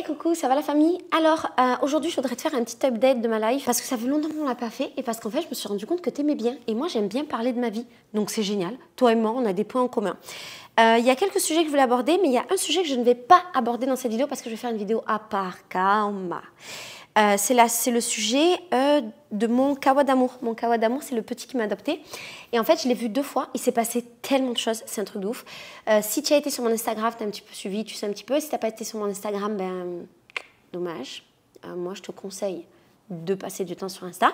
coucou, ça va la famille? Alors, aujourd'hui, je voudrais te faire un petit update de ma life parce que ça fait longtemps qu'on l'a pas fait et parce qu'en fait, je me suis rendu compte que tu aimais bien et moi, j'aime bien parler de ma vie. Donc, c'est génial. Toi et moi, on a des points en commun. Il y a quelques sujets que je voulais aborder, mais il y a un sujet que je ne vais pas aborder dans cette vidéo parce que je vais faire une vidéo à part. Calma. C'est le sujet de mon kawa d'amour. Mon kawa d'amour, c'est le petit qui m'a adopté. Et en fait, je l'ai vu 2 fois. Il s'est passé tellement de choses. C'est un truc de ouf. Si tu as été sur mon Instagram, tu as un petit peu suivi, tu sais un petit peu. Si tu n'as pas été sur mon Instagram, ben, dommage. Moi, je te conseille de passer du temps sur Insta,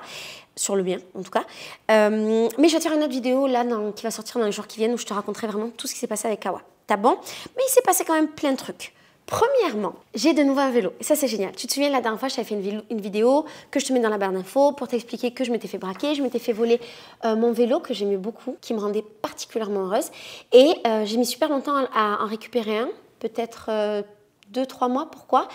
sur le mien en tout cas. Mais je vais te faire une autre vidéo là qui va sortir dans les jours qui viennent où je te raconterai vraiment tout ce qui s'est passé avec Kawa. T'as bon? Mais il s'est passé quand même plein de trucs. Premièrement, j'ai de nouveau un vélo. Et ça, c'est génial. Tu te souviens, la dernière fois, je t'avais fait une vidéo que je te mets dans la barre d'infos pour t'expliquer que je m'étais fait braquer. Je m'étais fait voler mon vélo que j'aimais beaucoup, qui me rendait particulièrement heureuse. Et j'ai mis super longtemps à en récupérer un, peut-être 2-3 mois. Pourquoi?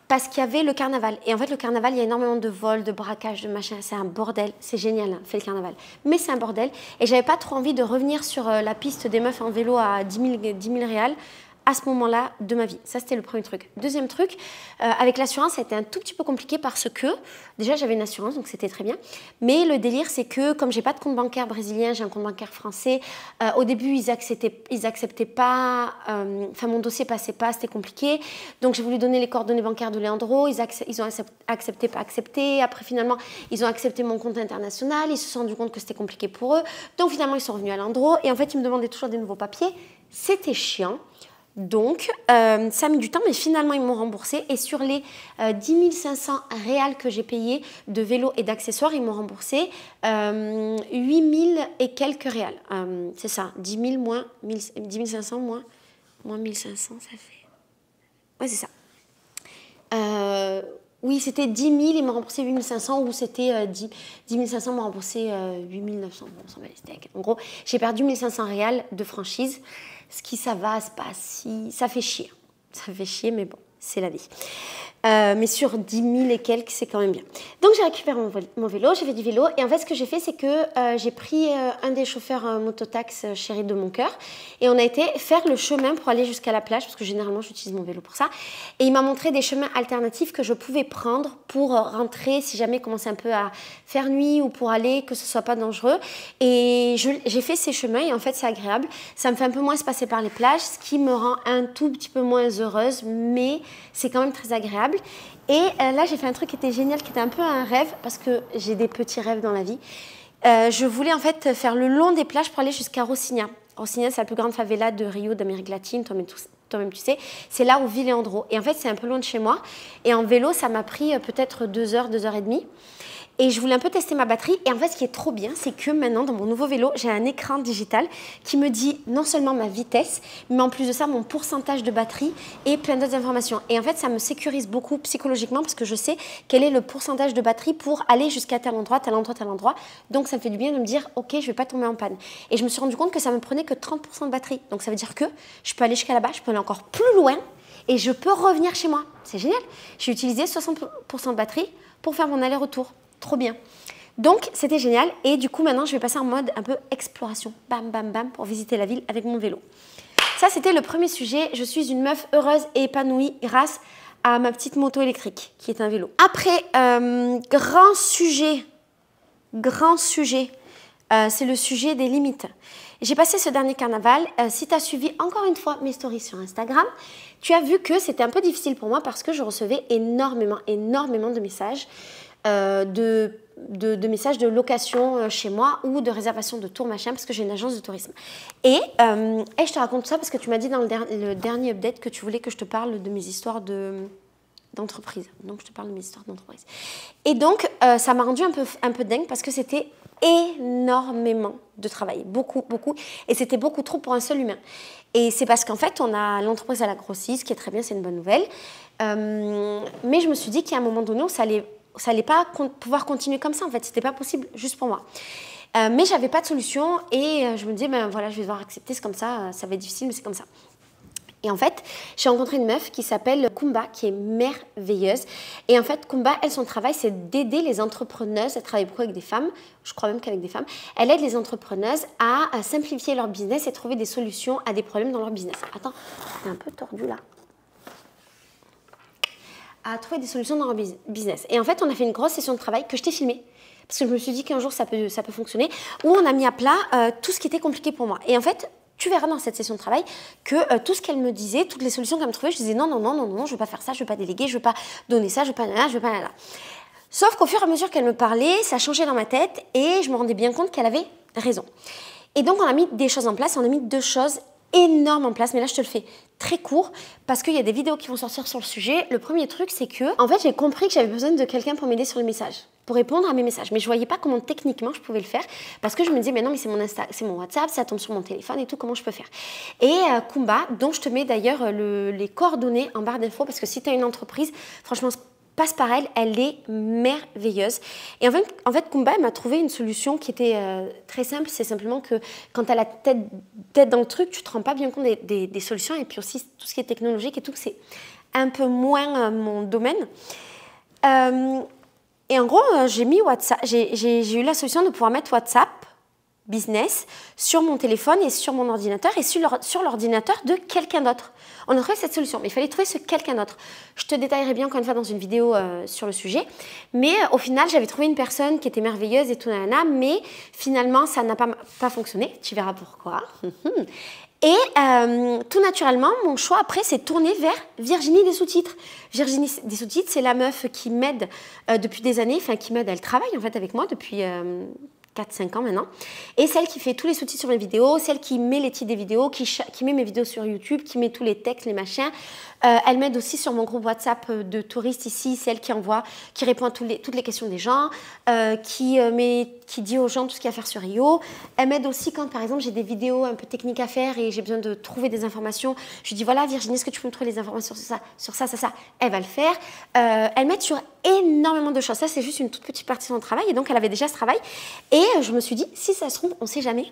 Parce qu'il y avait le carnaval. Et en fait, le carnaval, il y a énormément de vols, de braquages, de machins. C'est un bordel. C'est génial, hein, fait le carnaval. Mais c'est un bordel. Et j'avais pas trop envie de revenir sur la piste des meufs en vélo à 10 000 réals à ce moment-là de ma vie. Ça, c'était le premier truc. Deuxième truc, avec l'assurance, ça a été un tout petit peu compliqué parce que, déjà, j'avais une assurance, donc c'était très bien. Mais le délire, c'est que, comme j'ai pas de compte bancaire brésilien, j'ai un compte bancaire français, au début, ils acceptaient pas, enfin, mon dossier passait pas, c'était compliqué. Donc, j'ai voulu donner les coordonnées bancaires de Leandro, ils ont accepté, pas accepté. Après, finalement, ils ont accepté mon compte international, ils se sont rendus compte que c'était compliqué pour eux. Donc, finalement, ils sont revenus à Leandro et en fait, ils me demandaient toujours des nouveaux papiers. C'était chiant. Donc, ça a mis du temps, mais finalement, ils m'ont remboursé. Et sur les 10 500 réals que j'ai payés de vélo et d'accessoires, ils m'ont remboursé 8 000 et quelques réals. C'est ça, 10 000 moins 10 500 moins 1 500, ça fait... Ouais, c'est ça. Oui, c'était 10 000, ils m'ont remboursé 8 500 ou c'était 10 500 m'ont remboursé 8 900. Bon, on s'en va les steaks. En gros, j'ai perdu 1 500 réals de franchise. Ce qui, ça va, c'est pas si... Ça fait chier. Ça fait chier, mais bon, c'est la vie. Mais sur 10 000 et quelques, c'est quand même bien. Donc, j'ai récupéré mon vélo, j'ai fait du vélo. Et en fait, ce que j'ai fait, c'est que j'ai pris un des chauffeurs mototax chéri de mon cœur. Et on a été faire le chemin pour aller jusqu'à la plage, parce que généralement, j'utilise mon vélo pour ça. Et il m'a montré des chemins alternatifs que je pouvais prendre pour rentrer, si jamais il commençait un peu à faire nuit ou pour aller, que ce soit pas dangereux. Et j'ai fait ces chemins et en fait, c'est agréable. Ça me fait un peu moins se passer par les plages, ce qui me rend un tout petit peu moins heureuse, mais c'est quand même très agréable. Et là, j'ai fait un truc qui était génial, qui était un peu un rêve, parce que j'ai des petits rêves dans la vie. Je voulais en fait faire le long des plages pour aller jusqu'à Rocinha. Rocinha, c'est la plus grande favela de Rio, d'Amérique latine, toi-même tu sais. C'est là où vit Leandro. Et en fait, c'est un peu loin de chez moi. Et en vélo, ça m'a pris peut-être 2 heures, 2 heures et demie. Et je voulais un peu tester ma batterie. Et en fait, ce qui est trop bien, c'est que maintenant, dans mon nouveau vélo, j'ai un écran digital qui me dit non seulement ma vitesse, mais en plus de ça, mon pourcentage de batterie et plein d'autres informations. Et en fait, ça me sécurise beaucoup psychologiquement parce que je sais quel est le pourcentage de batterie pour aller jusqu'à tel endroit, tel endroit, tel endroit. Donc, ça me fait du bien de me dire, OK, je ne vais pas tomber en panne. Et je me suis rendu compte que ça me prenait que 30% de batterie. Donc, ça veut dire que je peux aller jusqu'à là-bas, je peux aller encore plus loin et je peux revenir chez moi. C'est génial. J'ai utilisé 60% de batterie pour faire mon aller-retour. Trop bien. Donc, c'était génial. Et du coup, maintenant, je vais passer en mode un peu exploration. Bam, bam, bam, pour visiter la ville avec mon vélo. Ça, c'était le premier sujet. Je suis une meuf heureuse et épanouie grâce à ma petite moto électrique, qui est un vélo. Après, grand sujet, c'est le sujet des limites. J'ai passé ce dernier carnaval. Si tu as suivi encore une fois mes stories sur Instagram, tu as vu que c'était un peu difficile pour moi parce que je recevais énormément de messages. De messages de location chez moi ou de réservation de tour machin parce que j'ai une agence de tourisme. Et je te raconte tout ça parce que tu m'as dit dans le dernier update que tu voulais que je te parle de mes histoires d'entreprise. Donc, je te parle de mes histoires d'entreprise. Et donc, ça m'a rendu un peu dingue parce que c'était énormément de travail. Beaucoup. Et c'était beaucoup trop pour un seul humain. Et c'est parce qu'en fait, l'entreprise à la grossisse, ce qui est très bien, c'est une bonne nouvelle. Mais je me suis dit qu'à un moment donné, ça allait pas pouvoir continuer comme ça. En fait, c'était pas possible juste pour moi. Mais j'avais pas de solution et je me disais, ben voilà, je vais devoir accepter, c'est comme ça, ça va être difficile, mais c'est comme ça. Et en fait, j'ai rencontré une meuf qui s'appelle Kumba, qui est merveilleuse. Et en fait, Kumba, son travail, c'est d'aider les entrepreneuses. Elle travaille beaucoup avec des femmes, je crois même qu'avec des femmes. Elle aide les entrepreneuses à simplifier leur business et trouver des solutions à des problèmes dans leur business. Attends, c'est un peu tordu là. à trouver des solutions dans leur business. Et en fait, on a fait une grosse session de travail que je t'ai filmée. Parce que je me suis dit qu'un jour, ça peut fonctionner. Où on a mis à plat tout ce qui était compliqué pour moi. Et en fait, tu verras dans cette session de travail que tout ce qu'elle me disait, toutes les solutions qu'elle me trouvait, je disais non, non, non, non, non, je ne veux pas faire ça, je ne veux pas déléguer, je ne veux pas donner ça, je ne veux pas là, je veux pas là. Sauf qu'au fur et à mesure qu'elle me parlait, ça changeait dans ma tête et je me rendais bien compte qu'elle avait raison. Et donc, on a mis des choses en place. On a mis 2 choses énormes en place. Mais là, je te le fais très court parce qu'il y a des vidéos qui vont sortir sur le sujet. Le premier truc, c'est que, en fait, j'ai compris que j'avais besoin de quelqu'un pour m'aider sur les messages, pour répondre à mes messages. Mais je ne voyais pas comment techniquement je pouvais le faire parce que je me disais, mais non, mais c'est mon Insta, c'est mon WhatsApp, ça tombe sur mon téléphone et tout, comment je peux faire? Et Kumba, dont je te mets d'ailleurs les coordonnées en barre d'infos parce que si tu as une entreprise, franchement, passe par elle, elle est merveilleuse. Et en fait Kumba m'a trouvé une solution qui était très simple. C'est simplement que quand tu as la tête dans le truc, tu ne te rends pas bien compte des solutions. Et puis aussi, tout ce qui est technologique et tout, c'est un peu moins mon domaine. Et en gros, j'ai mis WhatsApp. J'ai eu la solution de pouvoir mettre WhatsApp business sur mon téléphone et sur mon ordinateur et sur l'ordinateur de quelqu'un d'autre. On a trouvé cette solution, mais il fallait trouver ce quelqu'un d'autre. Je te détaillerai bien encore une fois dans une vidéo sur le sujet, mais au final, j'avais trouvé une personne qui était merveilleuse et tout, nanana, mais finalement, ça n'a pas fonctionné. Tu verras pourquoi. Et tout naturellement, mon choix après s'est tourné vers Virginie des sous-titres. Virginie des sous-titres, c'est la meuf qui m'aide depuis des années, enfin qui m'aide, elle travaille en fait avec moi depuis 4-5 ans maintenant, et celle qui fait tous les sous-titres sur mes vidéos, celle qui met les titres des vidéos, qui met mes vidéos sur YouTube, qui met tous les textes, les machins. Elle m'aide aussi sur mon groupe WhatsApp de touristes ici, c'est elle qui répond à toutes les questions des gens, qui dit aux gens tout ce qu'il y a à faire sur Rio. Elle m'aide aussi quand, par exemple, j'ai des vidéos un peu techniques à faire et j'ai besoin de trouver des informations. Je lui dis, voilà, Virginie, est-ce que tu peux me trouver les informations sur ça? Elle va le faire. Elle m'aide sur énormément de choses. Ça, c'est juste une toute petite partie de son travail. Et donc, elle avait déjà ce travail. Et je me suis dit, si ça se trouve, on ne sait jamais,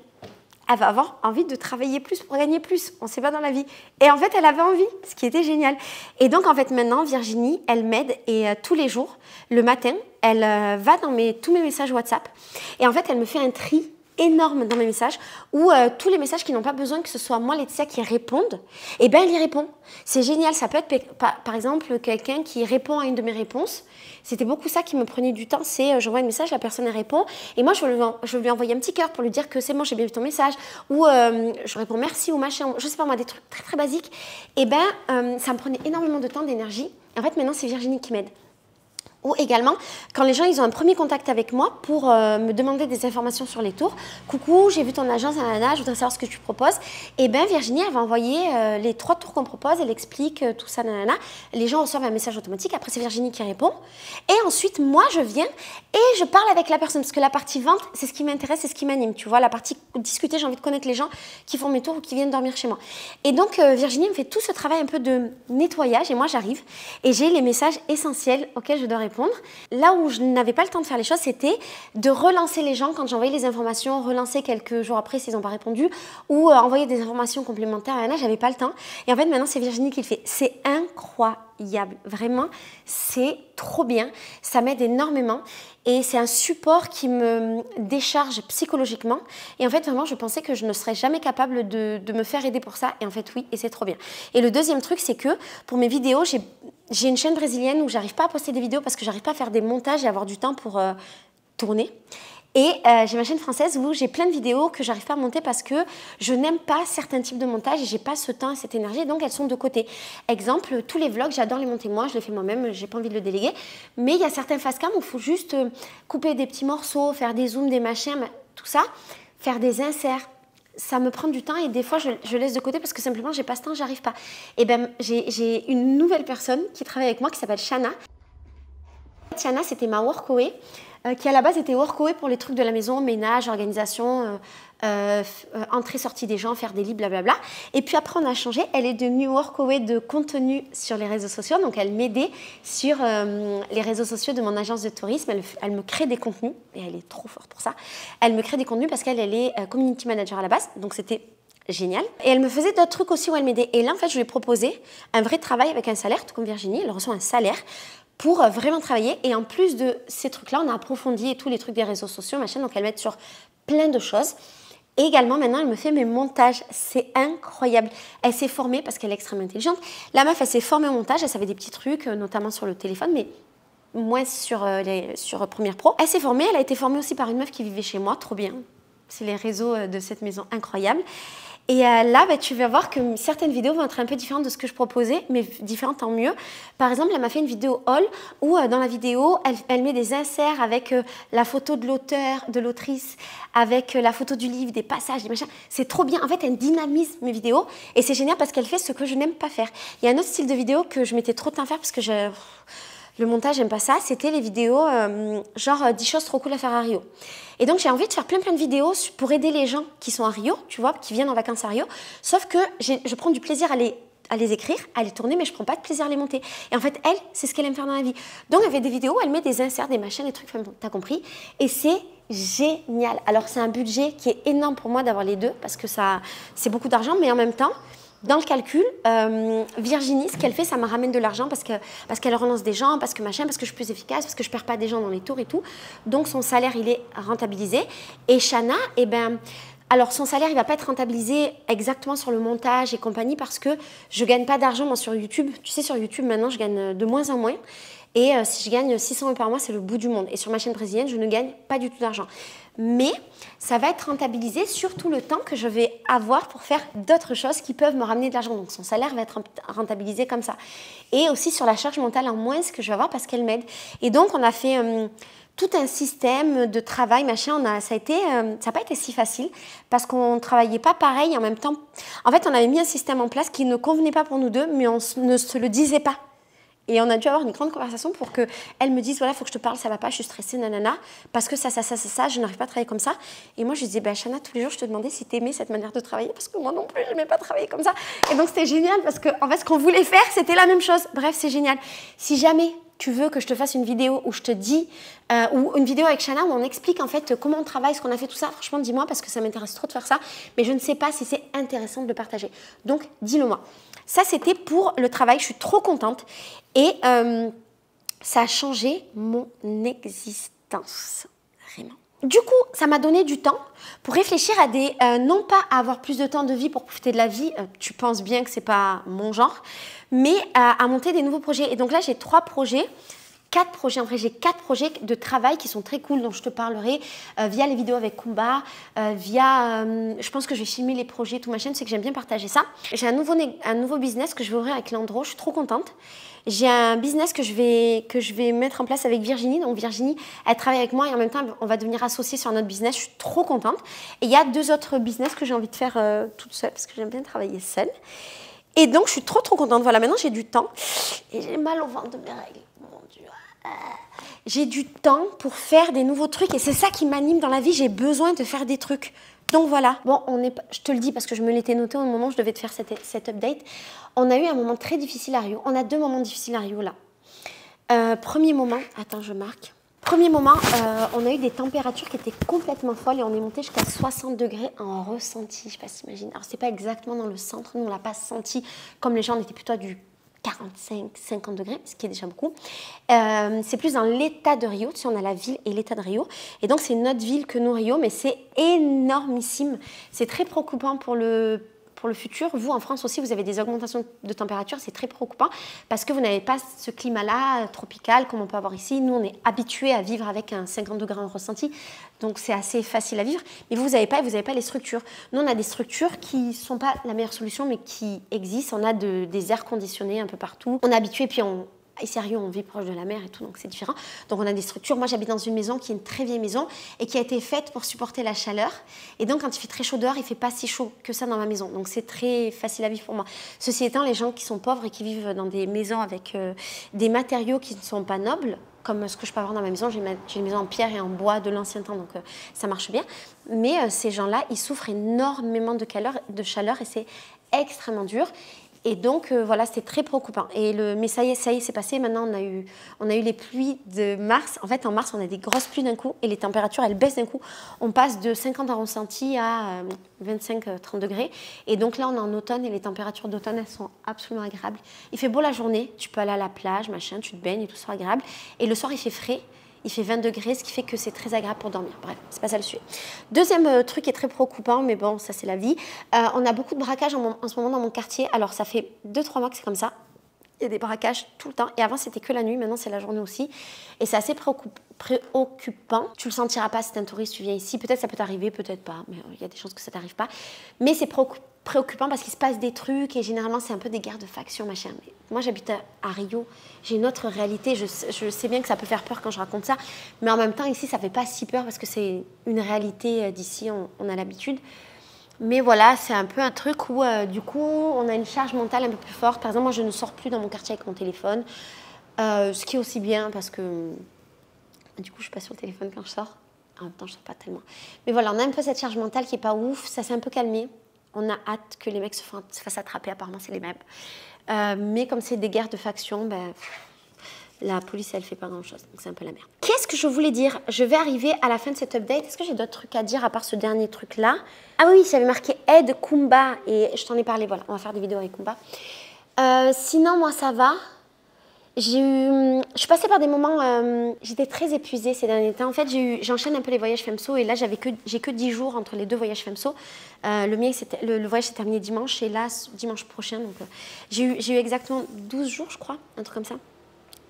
elle va avoir envie de travailler plus pour gagner plus. On ne sait pas dans la vie. Et en fait, elle avait envie, ce qui était génial. Et donc, en fait, maintenant, Virginie, elle m'aide. Et tous les jours, le matin, elle va dans tous mes messages WhatsApp. Et en fait, elle me fait un tri énorme dans mes messages où tous les messages qui n'ont pas besoin que ce soit moi, Laetitia, qui répondent, et ben elle y répond. C'est génial. Ça peut être, par exemple, quelqu'un qui répond à une de mes réponses. C'était beaucoup ça qui me prenait du temps. C'est j'envoie un message, la personne elle répond, et moi je vais lui envoyer un petit cœur pour lui dire que c'est bon, j'ai bien vu ton message, ou je réponds merci ou machin, je sais pas moi, des trucs très très basiques. Et ben ça me prenait énormément de temps, d'énergie. En fait, maintenant c'est Virginie qui m'aide. Ou également, quand les gens ils ont un premier contact avec moi pour me demander des informations sur les tours. Coucou, j'ai vu ton agence, nanana, je voudrais savoir ce que tu proposes. Et bien Virginie, elle va envoyer les 3 tours qu'on propose, elle explique tout ça, nanana. Les gens reçoivent un message automatique, après c'est Virginie qui répond. Et ensuite, moi, je viens et je parle avec la personne. Parce que la partie vente, c'est ce qui m'intéresse, c'est ce qui m'anime. Tu vois, la partie discuter, j'ai envie de connaître les gens qui font mes tours ou qui viennent dormir chez moi. Et donc, Virginie me fait tout ce travail un peu de nettoyage. Et moi, j'arrive et j'ai les messages essentiels auxquels je dois répondre. Là où je n'avais pas le temps de faire les choses, c'était de relancer les gens quand j'envoyais les informations, relancer quelques jours après s'ils n'ont pas répondu, ou envoyer des informations complémentaires. Là, j'avais pas le temps. Et en fait, maintenant, c'est Virginie qui le fait. C'est incroyable. Vraiment, c'est trop bien. Ça m'aide énormément. Et c'est un support qui me décharge psychologiquement. Et en fait, vraiment, je pensais que je ne serais jamais capable de me faire aider pour ça. Et en fait, oui, et c'est trop bien. Et le deuxième truc, c'est que pour mes vidéos, j'ai une chaîne brésilienne où j'arrive pas à poster des vidéos parce que j'arrive pas à faire des montages et avoir du temps pour tourner. Et j'ai ma chaîne française où j'ai plein de vidéos que j'arrive pas à monter parce que je n'aime pas certains types de montage et j'ai pas ce temps et cette énergie, donc elles sont de côté. Exemple, tous les vlogs, j'adore les monter moi, je les fais moi-même, j'ai pas envie de le déléguer. Mais il y a certains face-cam où il faut juste couper des petits morceaux, faire des zooms, des machins, tout ça, faire des inserts. Ça me prend du temps et des fois je laisse de côté parce que simplement j'ai pas ce temps, j'arrive pas. Et ben j'ai une nouvelle personne qui travaille avec moi qui s'appelle Shana. Shana, c'était ma workaway. Qui à la base était workaway pour les trucs de la maison, ménage, organisation, entrée-sortie des gens, faire des livres, blablabla. Et puis après, on a changé. Elle est devenue workaway de contenu sur les réseaux sociaux. Donc, elle m'aidait sur les réseaux sociaux de mon agence de tourisme. Elle me crée des contenus et elle est trop forte pour ça. Elle me crée des contenus parce qu'elle est community manager à la base. Donc, c'était génial. Et elle me faisait d'autres trucs aussi où elle m'aidait. Et là, en fait, je lui ai proposé un vrai travail avec un salaire, tout comme Virginie. Elle reçoit un salaire pour vraiment travailler. Et en plus de ces trucs-là, on a approfondi tous les trucs des réseaux sociaux, machin. Donc, elle m'aide sur plein de choses. Et également, maintenant, elle me fait mes montages. C'est incroyable. Elle s'est formée, parce qu'elle est extrêmement intelligente. La meuf, elle s'est formée au montage. Elle savait des petits trucs, notamment sur le téléphone, mais moins sur Premiere Pro. Elle s'est formée. Elle a été formée aussi par une meuf qui vivait chez moi. Trop bien. C'est les réseaux de cette maison incroyables. Et là, tu vas voir que certaines vidéos vont être un peu différentes de ce que je proposais, mais différentes tant mieux. Par exemple, elle m'a fait une vidéo haul où dans la vidéo, elle met des inserts avec la photo de l'auteur, de l'autrice, avec la photo du livre, des passages, des machins. C'est trop bien. En fait, elle dynamise mes vidéos et c'est génial parce qu'elle fait ce que je n'aime pas faire. Il y a un autre style de vidéo que je mettais trop de temps à faire parce que le montage, j'aime pas ça. C'était les vidéos genre 10 choses trop cool à faire à Rio. Et donc, j'ai envie de faire plein de vidéos pour aider les gens qui sont à Rio, tu vois, qui viennent en vacances à Rio. Sauf que je prends du plaisir à les écrire, à les tourner, mais je prends pas de plaisir à les monter. Et en fait, elle, c'est ce qu'elle aime faire dans la vie. Donc, elle fait des vidéos, elle met des inserts, des machins, des trucs, enfin, t'as compris. Et c'est génial. Alors, c'est un budget qui est énorme pour moi d'avoir les deux, parce que c'est beaucoup d'argent, mais en même temps, dans le calcul, Virginie, ce qu'elle fait, ça me ramène de l'argent parce qu'elle relance des gens, parce que machin, parce que je suis plus efficace, parce que je ne perds pas des gens dans les tours et tout. Donc, son salaire, il est rentabilisé. Et Shana, eh ben, alors son salaire, il ne va pas être rentabilisé exactement sur le montage et compagnie parce que je ne gagne pas d'argent moi sur YouTube. Tu sais, sur YouTube, maintenant, je gagne de moins en moins. Et si je gagne 600 € par mois, c'est le bout du monde. Et sur ma chaîne brésilienne, je ne gagne pas du tout d'argent. Mais ça va être rentabilisé sur tout le temps que je vais avoir pour faire d'autres choses qui peuvent me ramener de l'argent. Donc son salaire va être rentabilisé comme ça. Et aussi sur la charge mentale en moins ce que je vais avoir parce qu'elle m'aide. Et donc on a fait tout un système de travail, machin. Ça n'a pas été si facile parce qu'on ne travaillait pas pareil en même temps. En fait, on avait mis un système en place qui ne convenait pas pour nous deux, mais on ne se le disait pas. Et on a dû avoir une grande conversation pour qu'elle me dise, voilà, il faut que je te parle, ça va pas, je suis stressée, nanana, parce que ça, je n'arrive pas à travailler comme ça. Et moi, je disais, Shana, tous les jours, je te demandais si tu aimais cette manière de travailler, parce que moi non plus, je n'aimais pas travailler comme ça. Et donc, c'était génial, parce qu'en fait, ce qu'on voulait faire, c'était la même chose. Bref, c'est génial. Si jamais tu veux que je te fasse une vidéo où je te dis, ou une vidéo avec Shana où on explique en fait comment on travaille, ce qu'on a fait, tout ça, franchement, dis-moi, parce que ça m'intéresse trop de faire ça, mais je ne sais pas si c'est intéressant de le partager. Donc, dis-le-moi. Ça, c'était pour le travail. Je suis trop contente. Et ça a changé mon existence. Vraiment. Du coup, ça m'a donné du temps pour réfléchir à non pas à avoir plus de temps de vie pour profiter de la vie, tu penses bien que ce n'est pas mon genre, mais à monter des nouveaux projets. Et donc là, j'ai 4 projets, en vrai, j'ai 4 projets de travail qui sont très cool, dont je te parlerai via les vidéos avec Kumba, je pense que je vais filmer les projets, toute ma chaîne, c'est que j'aime bien partager ça. J'ai un nouveau business que je vais ouvrir avec Landro, je suis trop contente. J'ai un business que je vais mettre en place avec Virginie. Donc Virginie, elle travaille avec moi et en même temps, on va devenir associés sur un autre business. Je suis trop contente. Et il y a 2 autres business que j'ai envie de faire toute seule parce que j'aime bien travailler seule. Et donc, je suis trop contente. Voilà, maintenant, j'ai du temps. Et j'ai mal au ventre de mes règles. Mon Dieu. J'ai du temps pour faire des nouveaux trucs. Et c'est ça qui m'anime dans la vie. J'ai besoin de faire des trucs. Donc voilà, bon, je te le dis parce que je me l'étais noté au moment où je devais te faire cette update. On a eu un moment très difficile à Rio. On a 2 moments difficiles à Rio là. Premier moment, attends, je marque. Premier moment, on a eu des températures qui étaient complètement folles et on est monté jusqu'à 60 degrés en ressenti. Je ne sais pas si tu imagines. Alors, ce n'est pas exactement dans le centre, nous on ne l'a pas senti comme les gens, on était plutôt à du 45-50 degrés, ce qui est déjà beaucoup. C'est plus dans l'état de Rio, tu sais, on a la ville et l'état de Rio. Et donc, c'est notre ville que nous, Rio, mais c'est énormissime. C'est très préoccupant pour le futur. Vous, en France aussi, vous avez des augmentations de température, c'est très préoccupant parce que vous n'avez pas ce climat-là tropical comme on peut avoir ici. Nous, on est habitués à vivre avec un 50 degrés en ressenti, donc c'est assez facile à vivre. Mais vous n'avez pas les structures. Nous, on a des structures qui ne sont pas la meilleure solution, mais qui existent. On a des airs conditionnés un peu partout. On est habitué, puis ici à Rio, on vit proche de la mer et tout, donc c'est différent. Donc on a des structures. Moi, j'habite dans une maison qui est une très vieille maison et qui a été faite pour supporter la chaleur. Et donc, quand il fait très chaud dehors, il ne fait pas si chaud que ça dans ma maison. Donc c'est très facile à vivre pour moi. Ceci étant, les gens qui sont pauvres et qui vivent dans des maisons avec des matériaux qui ne sont pas nobles, comme ce que je peux avoir dans ma maison, j'ai une maison en pierre et en bois de l'ancien temps, donc ça marche bien. Mais ces gens-là, ils souffrent énormément de chaleur et c'est extrêmement dur. Et donc, voilà, c'était très préoccupant. Mais ça y est, c'est passé. Maintenant, on a eu les pluies de mars. En fait, en mars, on a des grosses pluies d'un coup et les températures, elles baissent d'un coup. On passe de 50 en ressenti à 25-30 degrés. Et donc là, on est en automne et les températures d'automne, elles sont absolument agréables. Il fait beau la journée, tu peux aller à la plage, machin, tu te baignes et tout, c'est agréable. Et le soir, il fait frais. Il fait 20 degrés, ce qui fait que c'est très agréable pour dormir. Bref, c'est pas ça le sujet. Deuxième truc qui est très préoccupant, mais bon, ça c'est la vie. On a beaucoup de braquages en ce moment dans mon quartier. Alors ça fait 2-3 mois que c'est comme ça. Il y a des braquages tout le temps. Et avant, c'était que la nuit. Maintenant, c'est la journée aussi. Et c'est assez préoccupant. Tu le sentiras pas si t'es un touriste, tu viens ici. Peut-être ça peut t'arriver, peut-être pas. Mais il y a des chances que ça t'arrive pas. Mais c'est préoccupant parce qu'il se passe des trucs. Et généralement, c'est un peu des guerres de factions, machin. Mais moi, j'habite à Rio. J'ai une autre réalité. Je sais bien que ça peut faire peur quand je raconte ça. Mais en même temps, ici, ça fait pas si peur parce que c'est une réalité d'ici. On a l'habitude. Mais voilà, c'est un peu un truc où, du coup, on a une charge mentale un peu plus forte. Par exemple, moi, je ne sors plus dans mon quartier avec mon téléphone. Ce qui est aussi bien parce que, du coup, je suis pas sur le téléphone quand je sors. En même temps, je ne sors pas tellement. Mais voilà, on a un peu cette charge mentale qui n'est pas ouf. Ça s'est un peu calmé. On a hâte que les mecs se fassent attraper. Apparemment, c'est les mêmes. Mais comme c'est des guerres de factions, ben, la police, elle fait pas grand-chose. Donc, c'est un peu la merde. Qu'est-ce que je voulais dire? Je vais arriver à la fin de cette update. Est-ce que j'ai d'autres trucs à dire à part ce dernier truc-là? Ah oui, j'avais marqué aide Kumba. Et je t'en ai parlé. Voilà, on va faire des vidéos avec Kumba. Sinon, moi, ça va. Je suis passée par des moments... j'étais très épuisée ces derniers temps. En fait, j'enchaîne un peu les voyages FEMSO. Et là, j'ai que 10 jours entre les 2 voyages FEMSO. Le voyage s'est terminé dimanche. Et là, dimanche prochain. Donc, j'ai eu exactement 12 jours, je crois. Un truc comme ça.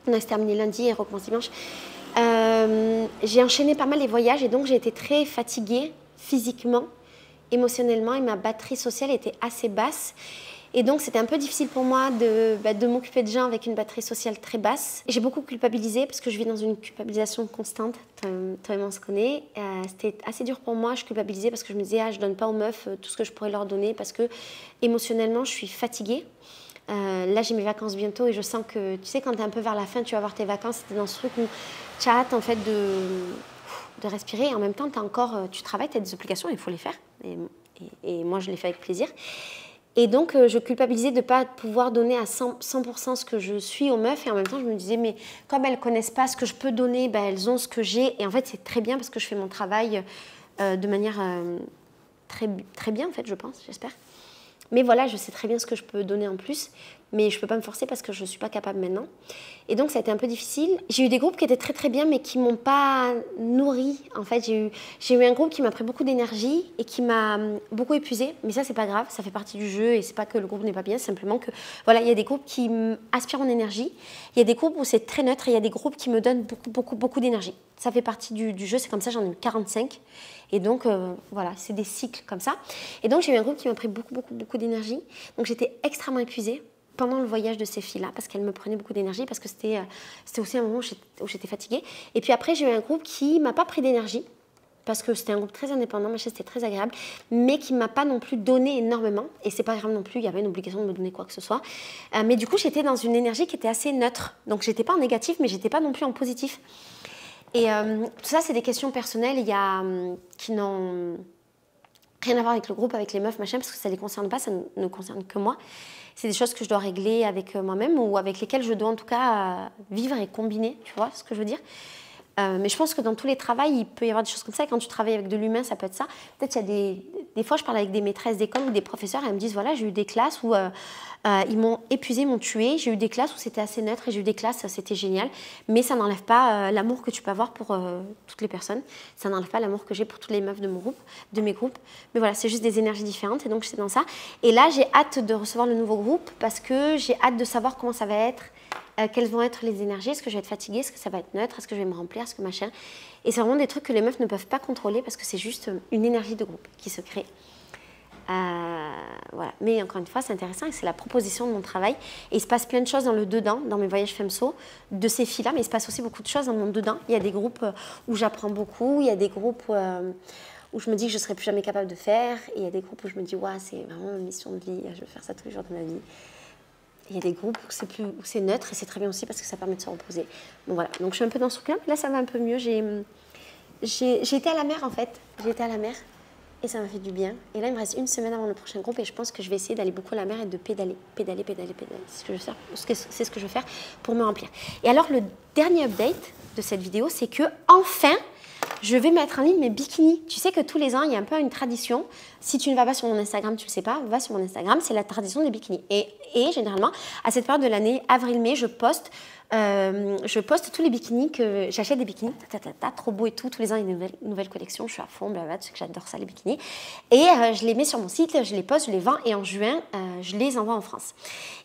On a terminé lundi et recommence dimanche. J'ai enchaîné pas mal les voyages et donc j'ai été très fatiguée physiquement, émotionnellement et ma batterie sociale était assez basse. Et donc c'était un peu difficile pour moi de m'occuper de gens avec une batterie sociale très basse. J'ai beaucoup culpabilisé parce que je vis dans une culpabilisation constante. Toi et moi on se connaît. C'était assez dur pour moi. Je culpabilisais parce que je me disais je donne pas aux meufs tout ce que je pourrais leur donner parce que émotionnellement je suis fatiguée. Là, j'ai mes vacances bientôt et je sens que, tu sais, quand tu es un peu vers la fin, tu vas avoir tes vacances, tu es dans ce truc où tu as hâte en fait de respirer et en même temps, tu travailles, tu as des obligations, il faut les faire. Et moi, je les fais avec plaisir. Et donc, je culpabilisais de ne pas pouvoir donner à 100% ce que je suis aux meufs et en même temps, je me disais, mais comme elles ne connaissent pas ce que je peux donner, ben, elles ont ce que j'ai. Et en fait, c'est très bien parce que je fais mon travail de manière très, très bien, en fait, je pense, j'espère. Mais voilà, je sais très bien ce que je peux donner en plus, mais je ne peux pas me forcer parce que je ne suis pas capable maintenant. Et donc, ça a été un peu difficile. J'ai eu des groupes qui étaient très très bien, mais qui ne m'ont pas nourrie. En fait, j'ai eu un groupe qui m'a pris beaucoup d'énergie et qui m'a beaucoup épuisée. Mais ça, c'est pas grave, ça fait partie du jeu et c'est pas que le groupe n'est pas bien, c'est simplement que, voilà, il y a des groupes qui aspirent mon énergie. Il y a des groupes où c'est très neutre et il y a des groupes qui me donnent beaucoup d'énergie. Ça fait partie du jeu, c'est comme ça, j'en ai eu 45. Et donc, voilà, c'est des cycles comme ça. Et donc, j'ai eu un groupe qui m'a pris beaucoup d'énergie. Donc, j'étais extrêmement épuisée pendant le voyage de ces filles-là, parce qu'elles me prenaient beaucoup d'énergie, parce que c'était aussi un moment où j'étais fatiguée. Et puis après, j'ai eu un groupe qui ne m'a pas pris d'énergie, parce que c'était un groupe très indépendant, machin, c'était très agréable, mais qui ne m'a pas non plus donné énormément. Et c'est pas grave non plus, il y avait une obligation de me donner quoi que ce soit. Mais du coup, j'étais dans une énergie qui était assez neutre. Donc, j'étais pas en négatif, mais j'étais pas non plus en positif. Et tout ça, c'est des questions personnelles qui n'ont rien à voir avec le groupe, avec les meufs, machin, parce que ça ne les concerne pas, ça ne concerne que moi. C'est des choses que je dois régler avec moi-même ou avec lesquelles je dois en tout cas vivre et combiner, tu vois ce que je veux dire. Mais je pense que dans tous les travails, il peut y avoir des choses comme ça. Et quand tu travailles avec de l'humain, ça peut être ça. Peut-être il y a des fois, je parle avec des maîtresses d'école ou des professeurs et elles me disent, voilà, j'ai eu des classes où ils m'ont épuisé, m'ont tué. J'ai eu des classes où c'était assez neutre et j'ai eu des classes, c'était génial. Mais ça n'enlève pas l'amour que tu peux avoir pour toutes les personnes. Ça n'enlève pas l'amour que j'ai pour toutes les meufs de mes groupes. Mais voilà, c'est juste des énergies différentes et donc c'est dans ça. Et là, j'ai hâte de recevoir le nouveau groupe parce que j'ai hâte de savoir comment ça va être. Quelles vont être les énergies, est-ce que je vais être fatiguée, est-ce que ça va être neutre, est-ce que je vais me remplir, est-ce que machin. Et c'est vraiment des trucs que les meufs ne peuvent pas contrôler parce que c'est juste une énergie de groupe qui se crée. Voilà. Mais encore une fois, c'est intéressant et c'est la proposition de mon travail. Et il se passe plein de choses dans le dedans, dans mes voyages FEMSO, de ces filles-là, mais il se passe aussi beaucoup de choses dans mon dedans. Il y a des groupes où j'apprends beaucoup, il y a des groupes où je me dis que je ne serai plus jamais capable de faire, et il y a des groupes où je me dis, ouais, c'est vraiment une mission de vie, je vais faire ça tous les jours de ma vie. Il y a des groupes où c'est neutre et c'est très bien aussi parce que ça permet de se reposer. Donc voilà, donc je suis un peu dans ce truc-là. Là, ça va un peu mieux. J'ai été à la mer en fait. J'ai été à la mer et ça m'a fait du bien. Et là, il me reste une semaine avant le prochain groupe et je pense que je vais essayer d'aller beaucoup à la mer et de pédaler. C'est ce que je vais faire. C'est ce que je vais faire pour me remplir. Et alors, le dernier update de cette vidéo, c'est que enfin, je vais mettre en ligne mes bikinis. Tu sais que tous les ans, il y a un peu une tradition. Si tu ne vas pas sur mon Instagram, tu ne le sais pas, va sur mon Instagram, c'est la tradition des bikinis. Et généralement, à cette période de l'année, avril-mai, je poste je poste tous les bikinis que j'achète, des bikinis, trop beau et tout. Tous les ans, il y a une nouvelle collection. Je suis à fond, blablabla, tu sais que j'adore ça, les bikinis. Et je les mets sur mon site, je les poste, je les vends. Et en juin, je les envoie en France.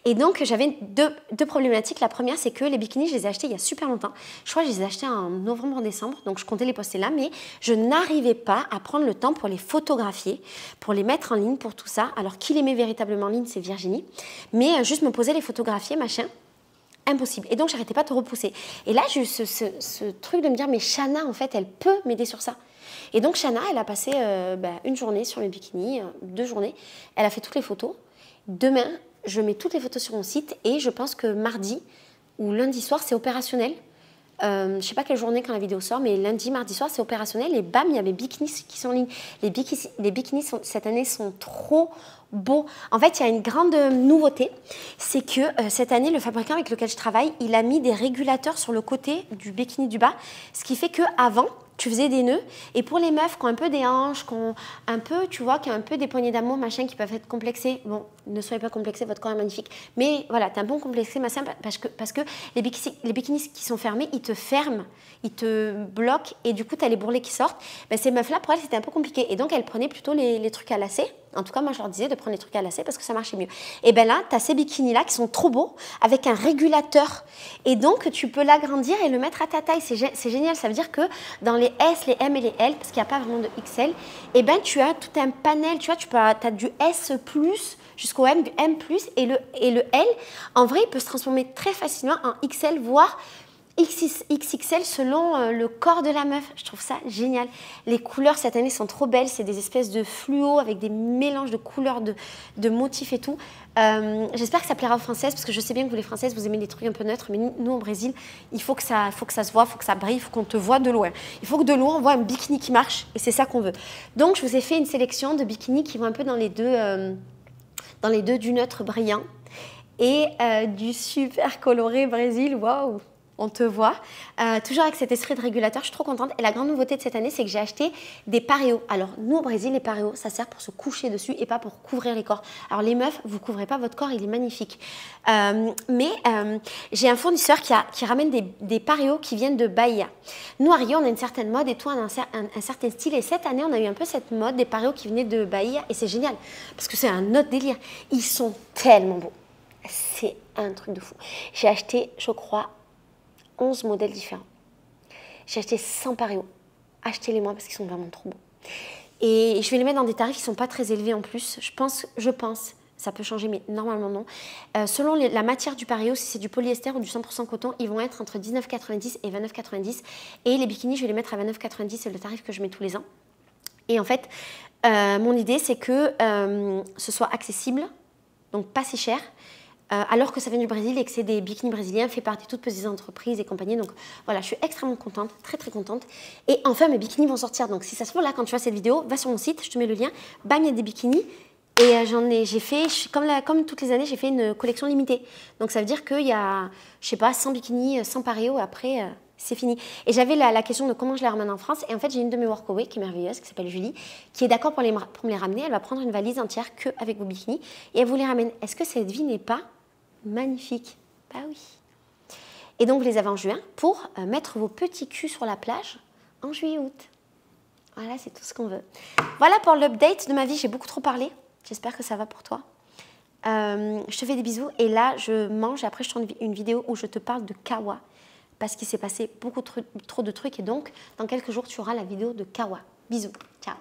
Et donc, j'avais deux problématiques. La première, c'est que les bikinis, je les ai achetés il y a super longtemps. Je crois que je les ai achetés en novembre, en décembre. Donc, je comptais les poster là. Mais je n'arrivais pas à prendre le temps pour les photographier, pour les mettre en ligne, pour tout ça. Alors, qui les met véritablement en ligne, c'est Virginie. Mais juste me poser, les photographier, machin. Impossible. Et donc, j'arrêtais pas de repousser. Et là, j'ai eu ce truc de me dire, mais Shana, en fait, elle peut m'aider sur ça. Et donc, Shana, elle a passé une journée sur mes bikinis, 2 journées. Elle a fait toutes les photos. Demain, je mets toutes les photos sur mon site et je pense que mardi ou lundi soir, c'est opérationnel. Je ne sais pas quelle journée quand la vidéo sort, mais lundi, mardi soir, c'est opérationnel. Et bam, il y a mes bikinis qui sont en ligne. Les bikinis cette année sont trop beaux. En fait, il y a une grande nouveauté. C'est que cette année, le fabricant avec lequel je travaille, il a mis des régulateurs sur le côté du bikini du bas. Ce qui fait qu'avant, tu faisais des nœuds. Et pour les meufs qui ont un peu des hanches, qui ont un peu, tu vois, qui ont un peu des poignées d'amour, machin, qui peuvent être complexées. Bon, ne soyez pas complexés, votre corps est magnifique. Mais voilà, t'es un peu complexé, machin, parce que les bikinis qui sont fermés, ils te ferment, ils te bloquent. Et du coup, t'as les bourrelets qui sortent. Ben, ces meufs-là, pour elles, c'était un peu compliqué. Et donc, elles prenaient plutôt les trucs à lacets. En tout cas, moi, je leur disais de prendre les trucs à lacets parce que ça marchait mieux. Et bien là, tu as ces bikinis-là qui sont trop beaux avec un régulateur. Et donc, tu peux l'agrandir et le mettre à ta taille. C'est génial. Ça veut dire que dans les S, les M et les L, parce qu'il n'y a pas vraiment de XL, et ben, tu as tout un panel. Tu vois, tu as du S+, jusqu'au M, du M+, et le L, en vrai, il peut se transformer très facilement en XL, voire XXL selon le corps de la meuf. Je trouve ça génial. Les couleurs cette année sont trop belles. C'est des espèces de fluo avec des mélanges de couleurs, de motifs et tout. J'espère que ça plaira aux Françaises parce que je sais bien que vous les Françaises, vous aimez des trucs un peu neutres. Mais nous, au Brésil, il faut que ça se voit, il faut que ça brille, il faut qu'on te voit de loin. Il faut que de loin, on voit un bikini qui marche et c'est ça qu'on veut. Donc, je vous ai fait une sélection de bikinis qui vont un peu dans les deux du neutre brillant et du super coloré Brésil. Waouh! On te voit. Toujours avec cet esprit de régulateur, je suis trop contente. Et la grande nouveauté de cette année, c'est que j'ai acheté des paréos. Alors, nous, au Brésil, les paréos, ça sert pour se coucher dessus et pas pour couvrir les corps. Alors, les meufs, vous ne couvrez pas votre corps, il est magnifique. Mais j'ai un fournisseur qui ramène des paréos qui viennent de Bahia. Nous, à Rio, on a une certaine mode et tout, un certain style. Et cette année, on a eu un peu cette mode des paréos qui venaient de Bahia. Et c'est génial, parce que c'est un autre délire. Ils sont tellement beaux. C'est un truc de fou. J'ai acheté, je crois, 11 modèles différents. J'ai acheté 100 paréos. Achetez-les-moi parce qu'ils sont vraiment trop beaux. Et je vais les mettre dans des tarifs qui ne sont pas très élevés en plus. Je pense, ça peut changer, mais normalement non. Selon la matière du paréo, si c'est du polyester ou du 100% coton, ils vont être entre 19,90 et 29,90. Et les bikinis, je vais les mettre à 29,90, c'est le tarif que je mets tous les ans. Et en fait, mon idée, c'est que ce soit accessible, donc pas si cher, alors que ça vient du Brésil et que c'est des bikinis brésiliens faits par des toutes petites entreprises et compagnie. Donc voilà, je suis extrêmement contente, très très contente. Et enfin, mes bikinis vont sortir. Donc si ça se trouve, là, quand tu vois cette vidéo, va sur mon site, je te mets le lien. Bam, il y a des bikinis. Et j'ai fait, comme toutes les années, j'ai fait une collection limitée. Donc ça veut dire qu'il y a, je sais pas, 100 bikinis, 100 paréos, après c'est fini. Et j'avais la question de comment je les ramène en France. Et en fait, j'ai une de mes workaway qui est merveilleuse, qui s'appelle Julie, qui est d'accord pour me les ramener. Elle va prendre une valise entière qu'avec vos bikinis et elle vous les ramène. Est-ce que cette vie n'est pas magnifique? Bah oui. Et donc, vous les avez en juin pour mettre vos petits culs sur la plage en juillet-août. Voilà, c'est tout ce qu'on veut. Voilà pour l'update de ma vie. J'ai beaucoup trop parlé. J'espère que ça va pour toi. Je te fais des bisous. Et là, je mange. Et après, je tourne une vidéo où je te parle de Kawa. Parce qu'il s'est passé beaucoup trop de trucs. Et donc, dans quelques jours, tu auras la vidéo de Kawa. Bisous. Ciao.